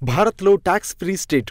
భారత్లో tax free state.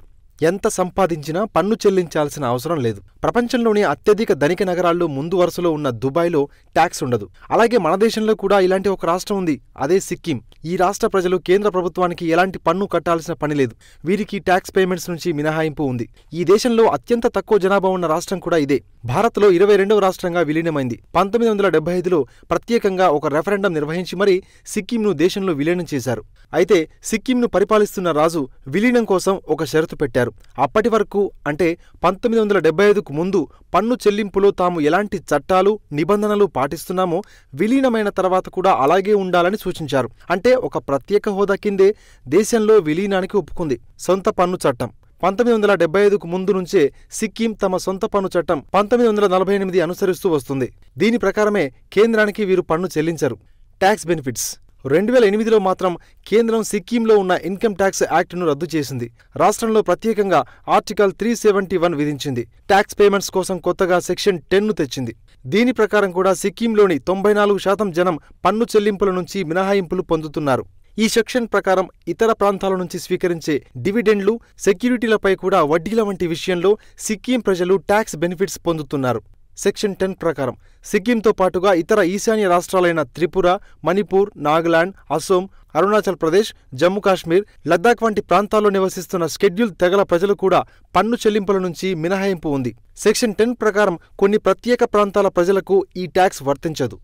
ఎంత సంపాదించినా పన్ను చెల్లించాల్సిన అవసరం లేదు. ప్రపంచంలోని అత్యధిక ధనిక నగరాల్లో ముందు వరుసలో ఉన్న దుబాయ్లో ట్యాక్స్ ఉండదు. అలాగే మన దేశంలో కూడా ఇలాంటి ఒక రాష్ట్రం ఉంది, అదే సిక్కిం. ఈ రాష్ట్ర ప్రజలు కేంద్ర ప్రభుత్వానికి ఎలాంటి పన్ను కట్టాల్సిన పని లేదు. వీరికి ట్యాక్స్ పేమెంట్స్ నుంచి మినహాయింపు ఉంది. ఈ దేశంలో అత్యంత తక్కువ జనాభా ఉన్న రాష్ట్రం కూడా ఇదే. భారత్లో 22వ రాష్ట్రంగా విలీనమైంది. 1975లో ప్రత్యేకంగా ఒక రెఫరెండం నిర్వహించి మరీ సిక్కింను దేశంలో విలీనం చేశారు. అయితే సిక్కింను పరిపాలిస్తున్న రాజు విలీనం కోసం ఒక షరతు పెట్టారు. అప్పటి వరకు అంటే 1975కు ముందు పన్ను చెల్లింపులో తాము ఎలాంటి చట్టాలు, నిబంధనలు పాటిస్తున్నామో విలీనమైన తర్వాత కూడా అలాగే ఉండాలని సూచించారు. అంటే ఒక ప్రత్యేక హోదా కిందే దేశంలో విలీనానికి ఒప్పుకుంది. సొంత పన్ను చట్టం 1975కు ముందు నుంచే సిక్కిం తమ సొంత పన్ను చట్టం 1948 అనుసరిస్తూ వస్తుంది. దీని ప్రకారమే కేంద్రానికి వీరు పన్ను చెల్లించరు. ట్యాక్స్ బెనిఫిట్స్ 2008లో మాత్రం కేంద్రం సిక్కింలో ఉన్న ఇన్కమ్ ట్యాక్స్ యాక్ట్ను రద్దు చేసింది. రాష్ట్రంలో ప్రత్యేకంగా ఆర్టికల్ 371 విధించింది. ట్యాక్స్ పేమెంట్స్ కోసం కొత్తగా సెక్షన్ 10ను తెచ్చింది. దీని ప్రకారం కూడా సిక్కింలోని 94% జనం పన్ను చెల్లింపుల నుంచి మినహాయింపులు పొందుతున్నారు. ఈ సెక్షన్ ప్రకారం ఇతర ప్రాంతాల నుంచి స్వీకరించే డివిడెండ్లు, సెక్యూరిటీలపై కూడా వడ్డీల వంటి విషయంలో సిక్కిం ప్రజలు ట్యాక్స్ బెనిఫిట్స్ పొందుతున్నారు. సెక్షన్ 10 ప్రకారం సిక్కింతో పాటుగా ఇతర ఈశాన్య రాష్ట్రాలైన త్రిపుర, మణిపూర్, నాగాలాండ్, అసోం, అరుణాచల్ ప్రదేశ్, జమ్మూ కాశ్మీర్, లద్దాఖ్ వంటి ప్రాంతాల్లో నివసిస్తున్న షెడ్యూల్ తెగల ప్రజలు కూడా పన్ను చెల్లింపుల నుంచి మినహాయింపు ఉంది. సెక్షన్ 10 ప్రకారం కొన్ని ప్రత్యేక ప్రాంతాల ప్రజలకు ఈ ట్యాక్స్ వర్తించదు.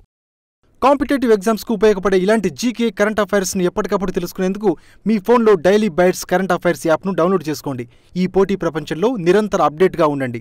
కాంపిటేటివ్ ఎగ్జామ్స్కు ఉపయోగపడే ఇలాంటి జీకే కరెంట్ అఫైర్స్ని ఎప్పటికప్పుడు తెలుసుకునేందుకు మీ ఫోన్లో డైలీ బైట్స్ కరెంట్ అఫైర్స్ యాప్ను డౌన్లోడ్ చేసుకోండి. ఈ పోటీ ప్రపంచంలో నిరంతర అప్డేట్గా ఉండండి.